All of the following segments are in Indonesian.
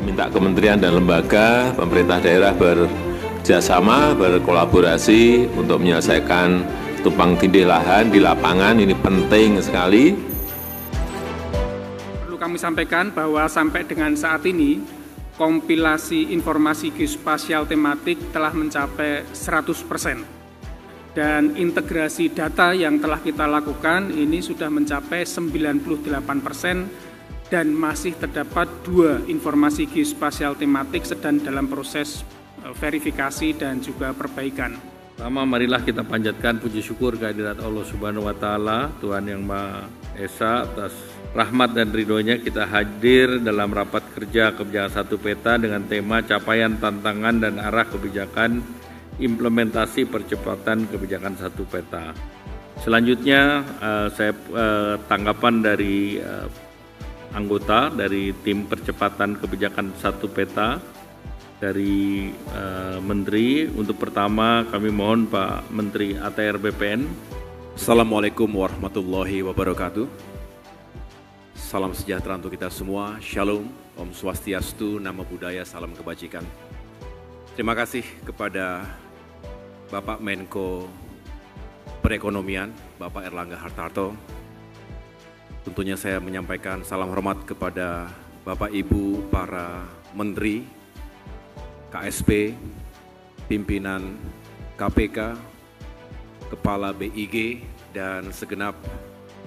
Saya minta kementerian dan lembaga, pemerintah daerah bekerjasama, berkolaborasi untuk menyelesaikan tumpang tindih lahan di lapangan. Ini penting sekali. Perlu kami sampaikan bahwa sampai dengan saat ini, kompilasi informasi geospasial tematik telah mencapai 100%. Dan integrasi data yang telah kita lakukan ini sudah mencapai 98% dan masih terdapat 2 informasi geospasial tematik sedang dalam proses verifikasi dan juga perbaikan. Pertama, marilah kita panjatkan puji syukur kehadirat Allah Subhanahu wa Ta'ala, Tuhan yang Maha Esa, atas rahmat dan ridhonya kita hadir dalam rapat kerja kebijakan satu peta dengan tema capaian, tantangan, dan arah kebijakan implementasi percepatan kebijakan satu peta. Selanjutnya, saya tanggapan dari anggota dari tim percepatan kebijakan satu peta dari Menteri. Untuk pertama kami mohon Pak Menteri ATR BPN. Assalamualaikum warahmatullahi wabarakatuh. Salam sejahtera untuk kita semua. Shalom, Om Swastiastu, Namo Buddhaya, salam kebajikan. Terima kasih kepada Bapak Menko Perekonomian, Bapak Erlangga Hartarto. Tentunya saya menyampaikan salam hormat kepada Bapak Ibu para Menteri, KSP, pimpinan KPK, Kepala BIG, dan segenap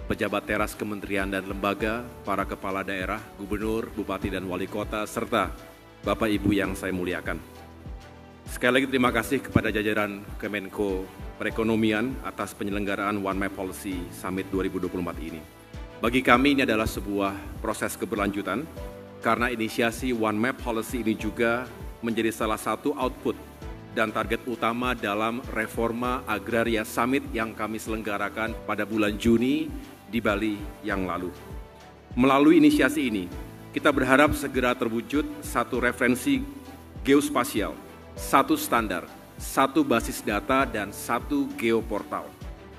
pejabat teras kementerian dan lembaga, para kepala daerah, gubernur, bupati, dan wali kota, serta Bapak Ibu yang saya muliakan. Sekali lagi terima kasih kepada jajaran Kemenko Perekonomian atas penyelenggaraan One Map Policy Summit 2024 ini. Bagi kami ini adalah sebuah proses keberlanjutan, karena inisiasi One Map Policy ini juga menjadi salah satu output dan target utama dalam Reforma Agraria Summit yang kami selenggarakan pada bulan Juni di Bali yang lalu. Melalui inisiasi ini, kita berharap segera terwujud satu referensi geospasial, satu standar, satu basis data, dan satu geoportal.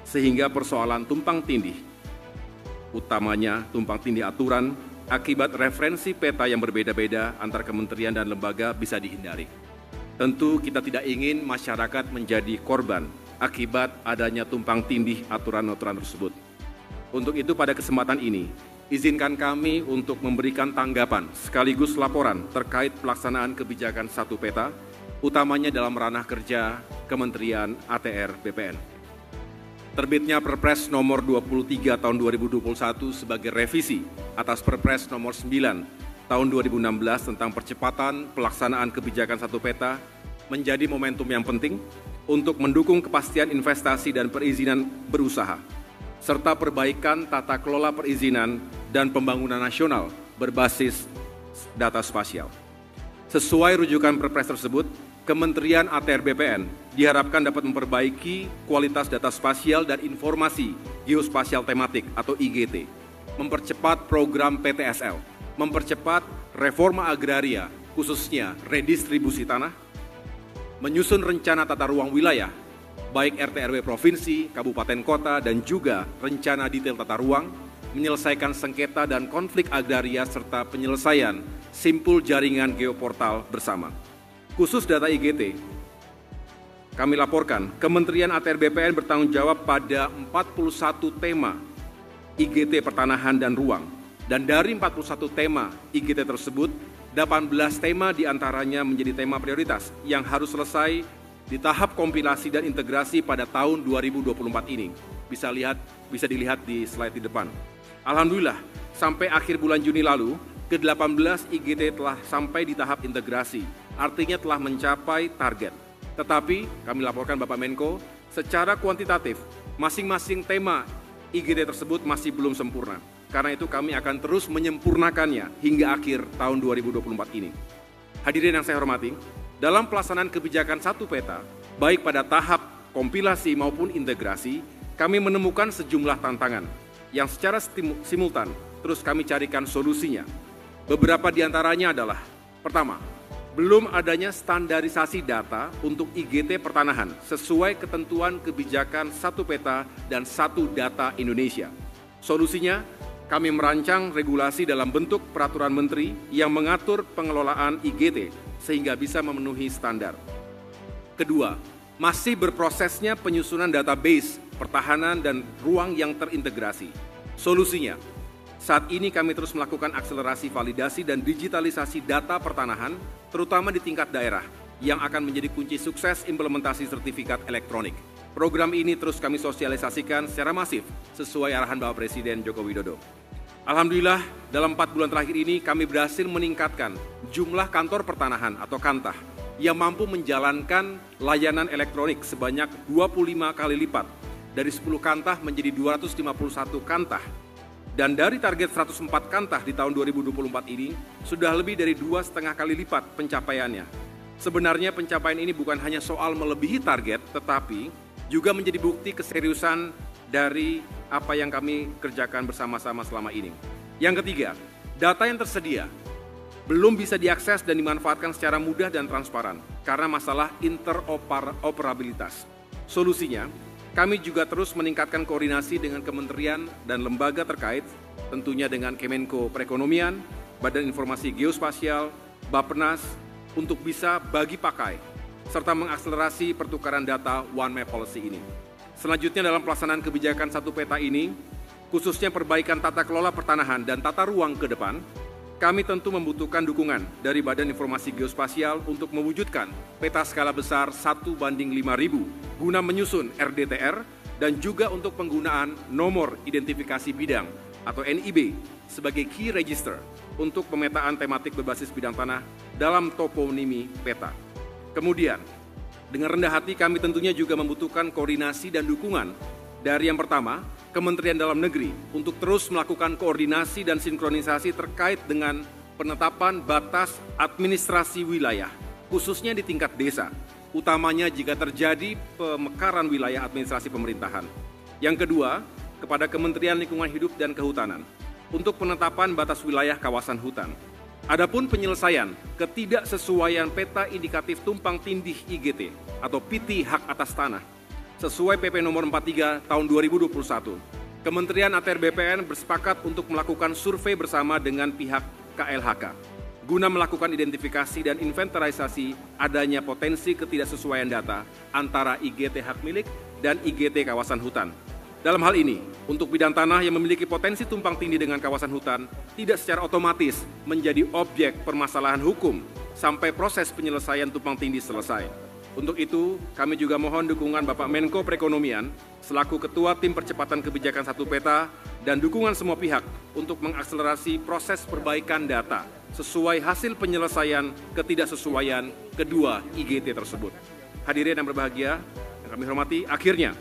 Sehingga persoalan tumpang tindih, utamanya tumpang tindih aturan, akibat referensi peta yang berbeda-beda antar kementerian dan lembaga bisa dihindari. Tentu kita tidak ingin masyarakat menjadi korban akibat adanya tumpang tindih aturan-aturan tersebut. Untuk itu pada kesempatan ini, izinkan kami untuk memberikan tanggapan sekaligus laporan terkait pelaksanaan kebijakan satu peta, utamanya dalam ranah kerja Kementerian ATR BPN. Terbitnya Perpres nomor 23 tahun 2021 sebagai revisi atas Perpres nomor 9 tahun 2016 tentang percepatan pelaksanaan kebijakan satu peta menjadi momentum yang penting untuk mendukung kepastian investasi dan perizinan berusaha, serta perbaikan tata kelola perizinan dan pembangunan nasional berbasis data spasial. Sesuai rujukan Perpres tersebut, Kementerian ATR BPN diharapkan dapat memperbaiki kualitas data spasial dan informasi geospasial tematik atau IGT, mempercepat program PTSL, mempercepat reforma agraria khususnya redistribusi tanah, menyusun rencana tata ruang wilayah, baik RT/RW provinsi, kabupaten kota, dan juga rencana detail tata ruang, menyelesaikan sengketa dan konflik agraria, serta penyelesaian simpul jaringan geoportal bersama. Khusus data IGT, kami laporkan Kementerian ATR BPN bertanggung jawab pada 41 tema IGT pertanahan dan ruang. Dan dari 41 tema IGT tersebut, 18 tema diantaranya menjadi tema prioritas yang harus selesai di tahap kompilasi dan integrasi pada tahun 2024 ini. Bisa dilihat di slide di depan. Alhamdulillah, sampai akhir bulan Juni lalu, ke-18 IGT telah sampai di tahap integrasi, artinya telah mencapai target. Tetapi, kami laporkan Bapak Menko, secara kuantitatif, masing-masing tema IGT tersebut masih belum sempurna. Karena itu kami akan terus menyempurnakannya hingga akhir tahun 2024 ini. Hadirin yang saya hormati, dalam pelaksanaan kebijakan satu peta, baik pada tahap kompilasi maupun integrasi, kami menemukan sejumlah tantangan yang secara simultan terus kami carikan solusinya. Beberapa di antaranya adalah, pertama, belum adanya standarisasi data untuk IGT pertanahan sesuai ketentuan kebijakan satu peta dan satu data Indonesia. Solusinya, kami merancang regulasi dalam bentuk peraturan menteri yang mengatur pengelolaan IGT sehingga bisa memenuhi standar. Kedua, masih berprosesnya penyusunan database pertahanan dan ruang yang terintegrasi. Solusinya, saat ini kami terus melakukan akselerasi validasi dan digitalisasi data pertanahan, terutama di tingkat daerah, yang akan menjadi kunci sukses implementasi sertifikat elektronik. Program ini terus kami sosialisasikan secara masif sesuai arahan Bapak Presiden Joko Widodo. Alhamdulillah, dalam 4 bulan terakhir ini kami berhasil meningkatkan jumlah kantor pertanahan atau Kantah yang mampu menjalankan layanan elektronik sebanyak 25 kali lipat, dari 10 Kantah menjadi 251 Kantah. Dan dari target 104 Kantah di tahun 2024 ini, sudah lebih dari 2,5 kali lipat pencapaiannya. Sebenarnya pencapaian ini bukan hanya soal melebihi target, tetapi juga menjadi bukti keseriusan dari apa yang kami kerjakan bersama-sama selama ini. Yang ketiga, data yang tersedia belum bisa diakses dan dimanfaatkan secara mudah dan transparan karena masalah interoperabilitas. Solusinya, kami juga terus meningkatkan koordinasi dengan kementerian dan lembaga terkait, tentunya dengan Kemenko Perekonomian, Badan Informasi Geospasial, Bappenas, untuk bisa bagi pakai serta mengakselerasi pertukaran data One Map Policy ini. Selanjutnya dalam pelaksanaan kebijakan satu peta ini, khususnya perbaikan tata kelola pertanahan dan tata ruang ke depan, kami tentu membutuhkan dukungan dari Badan Informasi Geospasial untuk mewujudkan peta skala besar 1:5.000 guna menyusun RDTR dan juga untuk penggunaan nomor identifikasi bidang atau NIB sebagai key register untuk pemetaan tematik berbasis bidang tanah dalam toponimi peta. Kemudian, dengan rendah hati kami tentunya juga membutuhkan koordinasi dan dukungan dari yang pertama, Kementerian Dalam Negeri untuk terus melakukan koordinasi dan sinkronisasi terkait dengan penetapan batas administrasi wilayah, khususnya di tingkat desa, utamanya jika terjadi pemekaran wilayah administrasi pemerintahan. Yang kedua, kepada Kementerian Lingkungan Hidup dan Kehutanan untuk penetapan batas wilayah kawasan hutan. Adapun penyelesaian ketidaksesuaian peta indikatif tumpang tindih IGT atau PT hak atas tanah sesuai PP nomor 43 tahun 2021, Kementerian ATR BPN bersepakat untuk melakukan survei bersama dengan pihak KLHK guna melakukan identifikasi dan inventarisasi adanya potensi ketidaksesuaian data antara IGT hak milik dan IGT kawasan hutan. Dalam hal ini, untuk bidang tanah yang memiliki potensi tumpang tindih dengan kawasan hutan tidak secara otomatis menjadi objek permasalahan hukum sampai proses penyelesaian tumpang tindih selesai. Untuk itu, kami juga mohon dukungan Bapak Menko Perekonomian selaku Ketua Tim Percepatan Kebijakan Satu Peta dan dukungan semua pihak untuk mengakselerasi proses perbaikan data sesuai hasil penyelesaian ketidaksesuaian kedua IGT tersebut. Hadirin yang berbahagia, yang kami hormati, akhirnya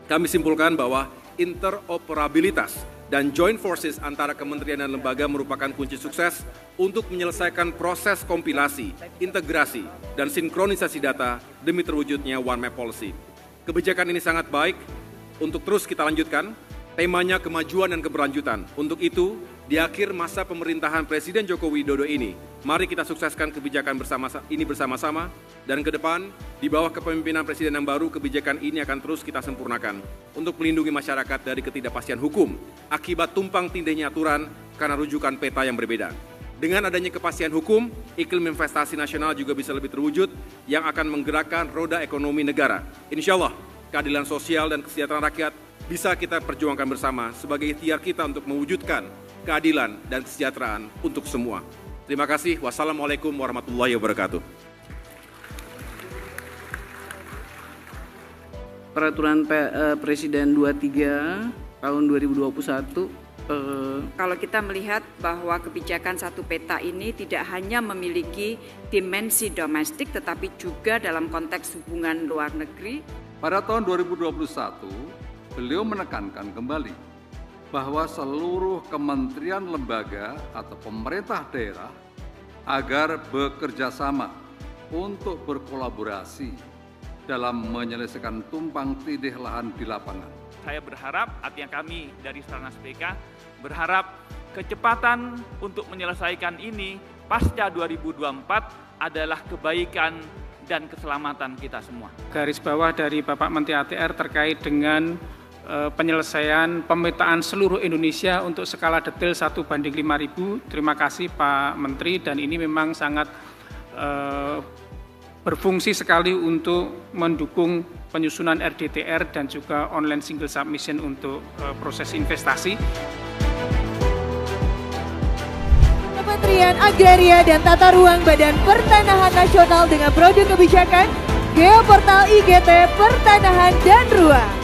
kami simpulkan bahwa interoperabilitas dan joint forces antara kementerian dan lembaga merupakan kunci sukses untuk menyelesaikan proses kompilasi, integrasi, dan sinkronisasi data demi terwujudnya One Map Policy. Kebijakan ini sangat baik untuk terus kita lanjutkan, temanya kemajuan dan keberlanjutan. Untuk itu, di akhir masa pemerintahan Presiden Joko Widodo ini, mari kita sukseskan kebijakan bersama-sama dan ke depan, di bawah kepemimpinan Presiden yang baru, kebijakan ini akan terus kita sempurnakan untuk melindungi masyarakat dari ketidakpastian hukum akibat tumpang tindihnya aturan karena rujukan peta yang berbeda. Dengan adanya kepastian hukum, iklim investasi nasional juga bisa lebih terwujud yang akan menggerakkan roda ekonomi negara. Insya Allah, keadilan sosial dan kesejahteraan rakyat bisa kita perjuangkan bersama sebagai ikhtiar kita untuk mewujudkan keadilan dan kesejahteraan untuk semua. Terima kasih. Wassalamualaikum warahmatullahi wabarakatuh. Peraturan Presiden 23 tahun 2021. Kalau kita melihat bahwa kebijakan satu peta ini tidak hanya memiliki dimensi domestik tetapi juga dalam konteks hubungan luar negeri. Pada tahun 2021, beliau menekankan kembali bahwa seluruh kementerian lembaga atau pemerintah daerah agar bekerja sama untuk berkolaborasi dalam menyelesaikan tumpang tindih lahan di lapangan. Saya berharap, artinya kami dari Stranas PK berharap kecepatan untuk menyelesaikan ini pasca 2024 adalah kebaikan dan keselamatan kita semua. Garis bawah dari Bapak Menteri ATR terkait dengan penyelesaian pemetaan seluruh Indonesia untuk skala detail 1:5.000. Terima kasih Pak Menteri, dan ini memang sangat berfungsi sekali untuk mendukung penyusunan RDTR dan juga online single submission untuk proses investasi. Kementerian Agraria dan Tata Ruang Badan Pertanahan Nasional dengan produk kebijakan Geoportal IGT Pertanahan dan Ruang.